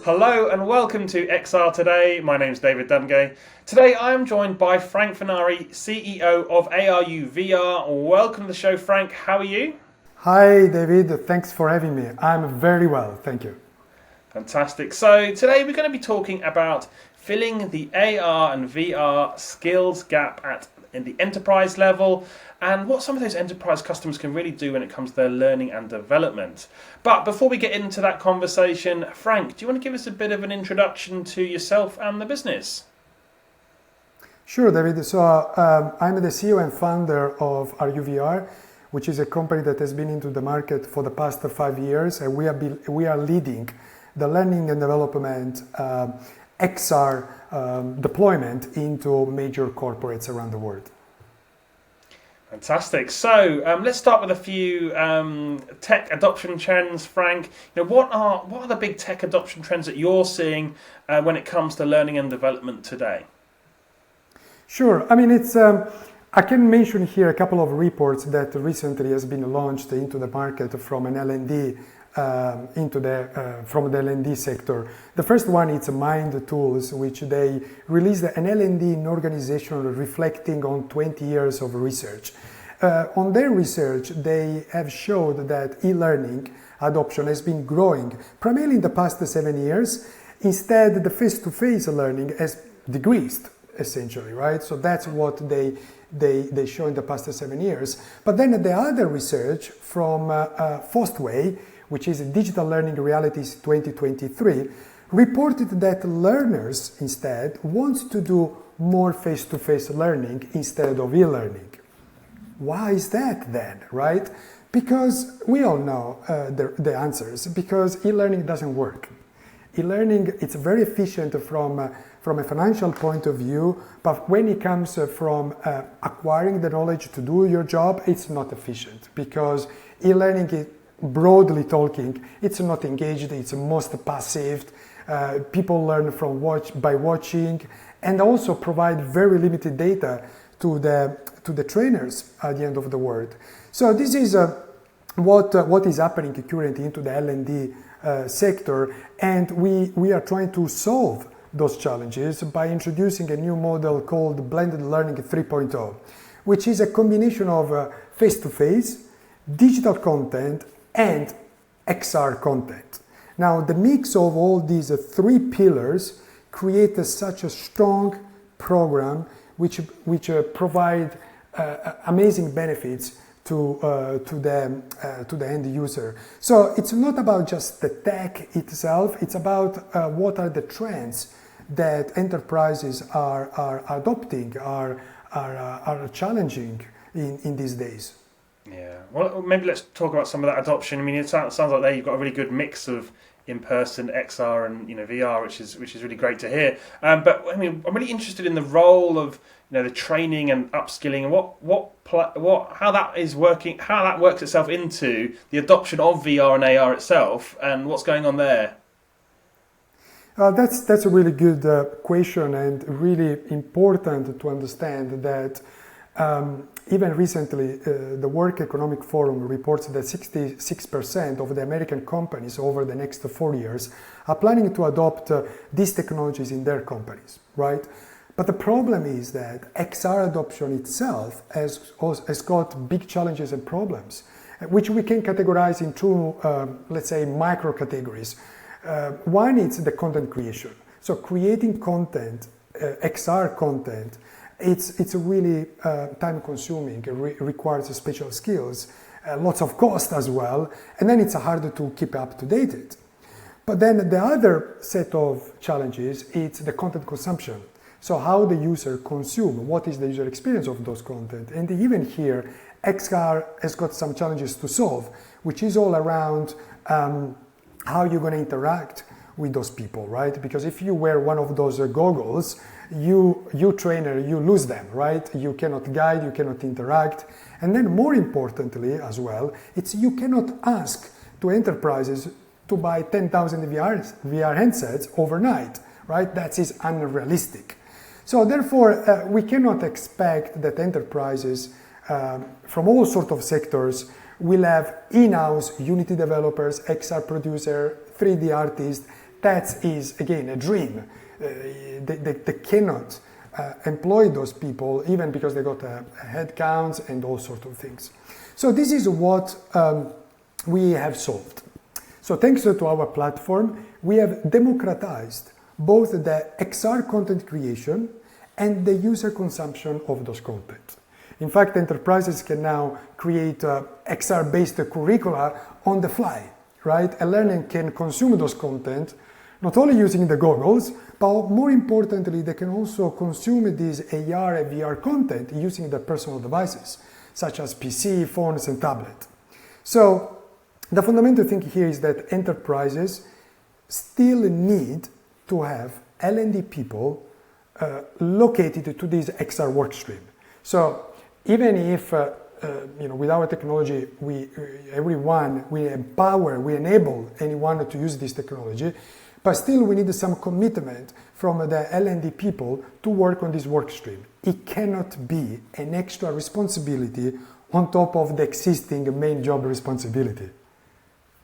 Hello and welcome to XR Today. My name's David Dungay. Today I am joined by Frank Furnari, CEO of ARuVR. Welcome to the show, Frank. How are you? Hi, David. Thanks for having me. I'm very well, thank you. Fantastic. So today we're going to be talking about filling the AR and VR skills gap in the enterprise level and what some of those enterprise customers can really do when it comes to their learning and development. But before we get into that conversation, Frank, do you want to give us a bit of an introduction to yourself and the business? Sure, David. So I'm the CEO and founder of ARuVR, which is a company that has been into the market for the past 5 years, and we are leading the learning and development XR deployment into major corporates around the world. Fantastic. So let's start with a few tech adoption trends, Frank. What are the big tech adoption trends that you're seeing when it comes to learning and development today? Sure. I mean, I can mention here a couple of reports that recently has been launched into the market from an L&D from the L&D sector. The first one is Mind Tools, which they released an L&D organization reflecting on 20 years of research. On their research, they have showed that e-learning adoption has been growing primarily in the past 7 years. Instead, the face-to-face learning has decreased, essentially, right? So that's what they show in the past 7 years. But then the other research from Fostway, which is Digital Learning Realities 2023, reported that learners instead want to do more face-to-face learning instead of e-learning. Why is that then, right? Because we all know the answers, because e-learning doesn't work. E-learning, it's very efficient from a financial point of view, but when it comes from acquiring the knowledge to do your job, it's not efficient, because e-learning is, broadly talking, it's not engaged, it's most passive. People learn by watching, and also provide very limited data to the trainers at the end of the word. So this is what is happening currently into the L&D sector, and we are trying to solve those challenges by introducing a new model called Blended Learning 3.0, which is a combination of face-to-face, digital content, and XR content. Now, the mix of all these three pillars create such a strong program which provide amazing benefits to the end user. So it's not about just the tech itself, it's about what are the trends that enterprises are adopting, are challenging in these days. Yeah, well, maybe let's talk about some of that adoption. I mean, it sounds like there you've got a really good mix of in-person, XR, and VR, which is really great to hear. But I mean, I'm really interested in the role of the training and upskilling, and how that is working, how that works itself into the adoption of VR and AR itself, and what's going on there. That's a really good question, and really important to understand that. Even recently, the World Economic Forum reports that 66% of the American companies over the next 4 years are planning to adopt these technologies in their companies, right? But the problem is that XR adoption itself has got big challenges and problems, which we can categorize into, let's say, micro categories. One is the content creation. So creating content, XR content, it's really time consuming, it requires special skills, lots of cost as well, and then it's harder to keep up to date. But then the other set of challenges, it's the content consumption. So how the user consume, what is the user experience of those content? And even here, XR has got some challenges to solve, which is all around how you're going to interact with those people, right? Because if you wear one of those goggles, you trainer, you lose them, right? You cannot guide, you cannot interact. And then more importantly as well, it's you cannot ask to enterprises to buy 10,000 VR headsets overnight, right? That is unrealistic. So therefore, we cannot expect that enterprises from all sorts of sectors will have in-house Unity developers, XR producer, 3D artists, that is, again, a dream. They cannot employ those people, even because they got headcounts and all sorts of things. So this is what we have solved. So thanks to our platform, we have democratized both the XR content creation and the user consumption of those content. In fact, enterprises can now create XR-based curricula on the fly, right? A learner can consume those content, not only using the goggles, but more importantly, they can also consume this AR and VR content using their personal devices, such as PC, phones, and tablet. So the fundamental thing here is that enterprises still need to have L&D people located to this XR workstream. So even if with our technology, we empower, we enable anyone to use this technology, but still we need some commitment from the L&D people to work on this work stream. It cannot be an extra responsibility on top of the existing main job responsibility.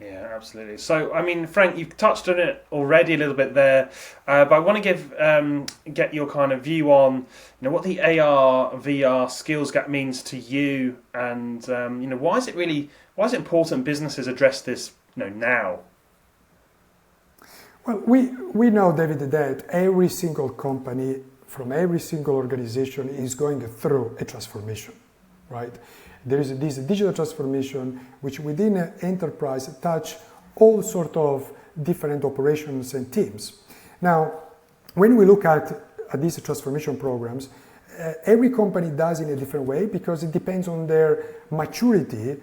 Yeah, absolutely. So, I mean, Frank, you've touched on it already a little bit there, but I want to get your kind of view on, what the AR VR skills gap means to you, and why is it important businesses address this, now? Well, we know, David, that every single company from every single organization is going through a transformation, right? There is this digital transformation which within an enterprise touch all sort of different operations and teams. Now, when we look at these transformation programs, every company does in a different way because it depends on their maturity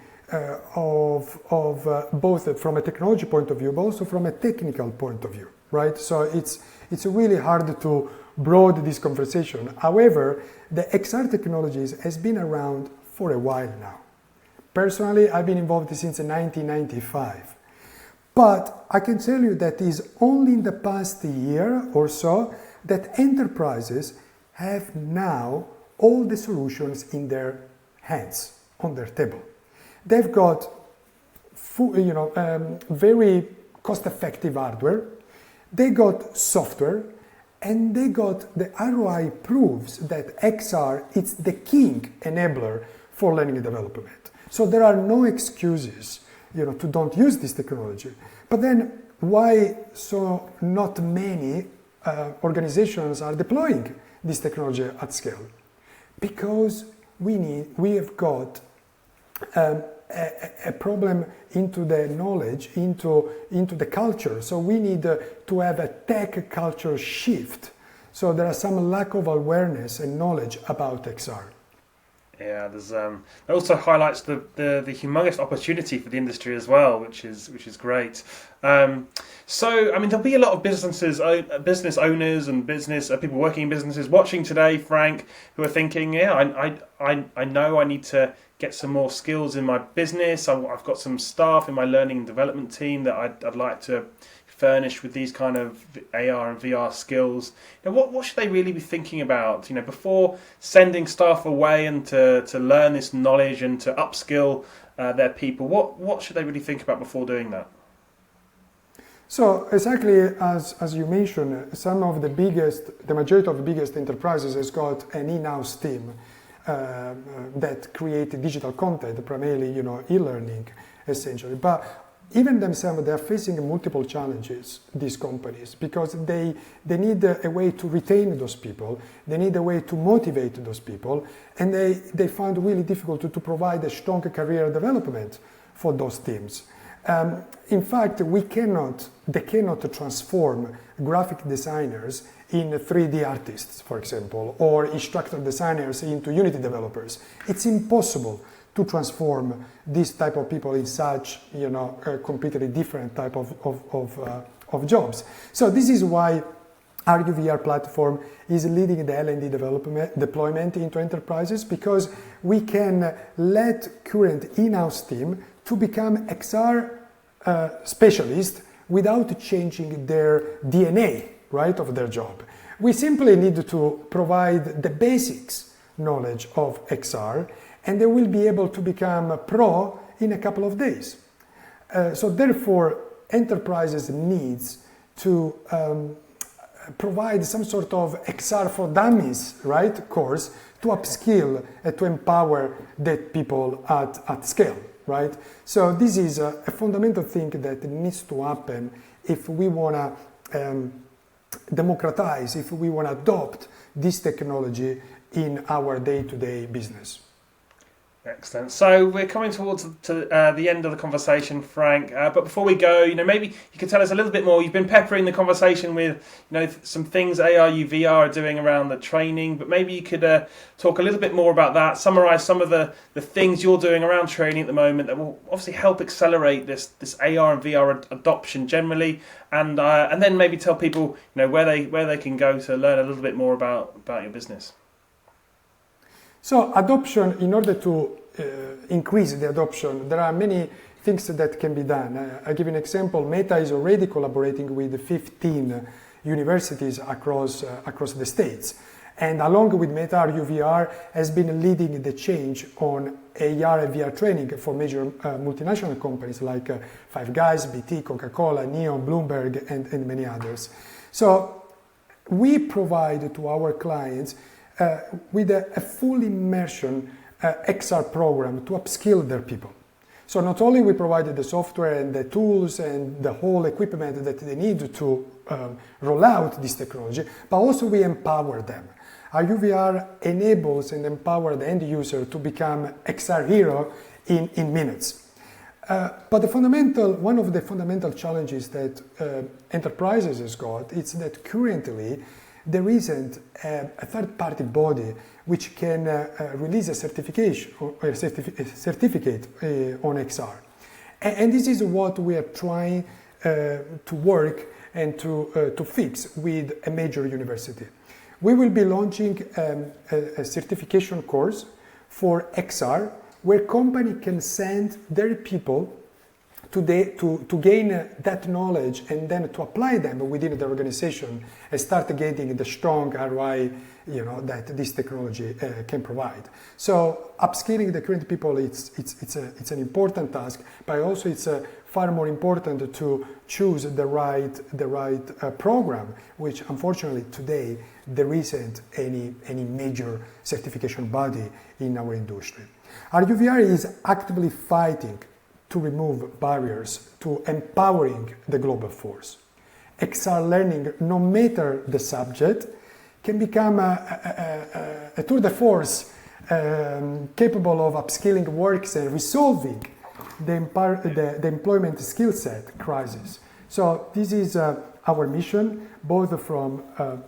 of both from a technology point of view, but also from a technical point of view, right? So it's really hard to broaden this conversation. However, the XR technologies has been around for a while now. Personally, I've been involved since 1995. But I can tell you that it's only in the past year or so that enterprises have now all the solutions in their hands, on their table. They've got very cost-effective hardware, they got software, and they got the ROI proves that XR is the king enabler for learning and development. So there are no excuses, to don't use this technology. But then why so not many organizations are deploying this technology at scale? Because we have got a problem into the knowledge, into the culture. So we need to have a tech culture shift. So there are some lack of awareness and knowledge about XR. Yeah, there's it also highlights the humongous opportunity for the industry as well, which is great. So, I mean, there'll be a lot of business owners and people working in businesses watching today, Frank, who are thinking, I know I need to get some more skills in my business. I've got some staff in my learning and development team that I'd like to furnish with these kind of AR and VR skills. What should they really be thinking about? Before sending staff away and to learn this knowledge and to upskill their people. What should they really think about before doing that? So exactly as you mentioned, the majority of the biggest enterprises has got an in-house team that create digital content, primarily e-learning, essentially. But even themselves, they are facing multiple challenges, these companies, because they need a way to retain those people, they need a way to motivate those people, and they find it really difficult to provide a strong career development for those teams. In fact, they cannot transform graphic designers in 3D artists, for example, or instructor designers into Unity developers. It's impossible to transform this type of people in such, a completely different type of jobs. So this is why ARuVR platform is leading the L&D deployment into enterprises, because we can let current in-house team to become XR specialists without changing their DNA, right, of their job. We simply need to provide the basics knowledge of XR, and they will be able to become a pro in a couple of days. So therefore, enterprises needs to provide some sort of XR for Dummies, right, course to upskill and to empower that people at scale, right? So this is a fundamental thing that needs to happen if we want to democratize, if we want to adopt this technology in our day-to-day business. Excellent. So we're coming towards the end of the conversation, Frank. But before we go, maybe you could tell us a little bit more. You've been peppering the conversation with, some things ARuVR are doing around the training. But maybe you could talk a little bit more about that. Summarise some of the things you're doing around training at the moment that will obviously help accelerate this AR and VR adoption generally, and then maybe tell people where they can go to learn a little bit more about your business. So adoption, in order to increase the adoption, there are many things that can be done. I'll give you an example. Meta is already collaborating with 15 universities across the States. And along with Meta, ARuVR has been leading the change on AR and VR training for major multinational companies like Five Guys, BT, Coca-Cola, Neon, Bloomberg, and many others. So we provide to our clients with a full immersion XR program to upskill their people. So not only we provided the software and the tools and the whole equipment that they need to roll out this technology, but also we empower them. ARuVR enables and empowers the end user to become XR hero in minutes. But one of the fundamental challenges that enterprises has got is that currently there isn't a third-party body which can release a certificate on XR. And this is what we are trying to work and to fix with a major university. We will be launching a certification course for XR where company can send their people to gain that knowledge and then to apply them within the organization and start getting the strong ROI that this technology can provide. So upskilling the current people, it's an important task, but also it's far more important to choose the right program, which unfortunately today there isn't any major certification body in our industry. ARuVR is actively fighting to remove barriers to empowering the global force. XR learning, no matter the subject, can become a tour de force capable of upskilling works and resolving the employment skill set crisis. So this is our mission, both from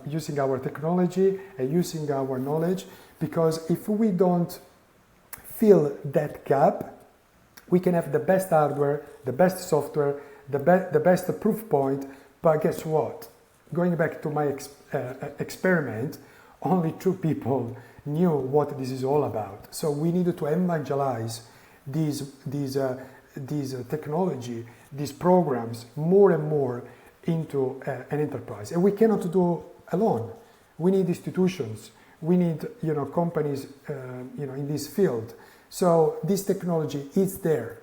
using our technology and using our knowledge, because if we don't fill that gap, we can have the best hardware, the best software, the best proof point, but guess what? Going back to my experiment, only 2 people knew what this is all about. So we needed to evangelize these technology, these programs, more and more into an enterprise. And we cannot do alone. We need institutions. We need companies in this field. So this technology is there.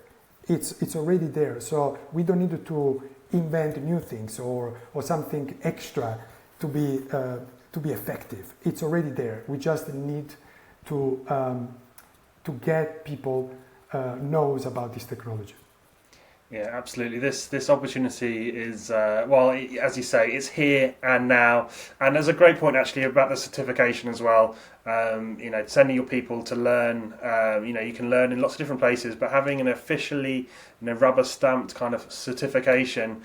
It's already there. So we don't need to invent new things or something extra to be effective. It's already there. We just need to get people knows about this technology. Yeah, absolutely. This opportunity is, as you say, it's here and now. And there's a great point actually about the certification as well. Sending your people to learn, you can learn in lots of different places, but having an officially, rubber stamped kind of certification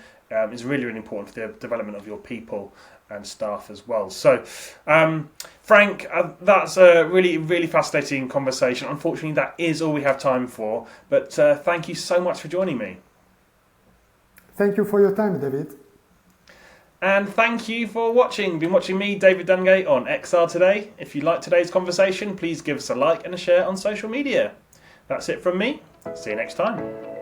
is really, really important for the development of your people and staff as well. So, Frank, that's a really, really fascinating conversation. Unfortunately, that is all we have time for. But thank you so much for joining me. Thank you for your time, David. And thank you for watching. You've been watching me, David Dungay, on XR Today. If you liked today's conversation, please give us a like and a share on social media. That's it from me. See you next time.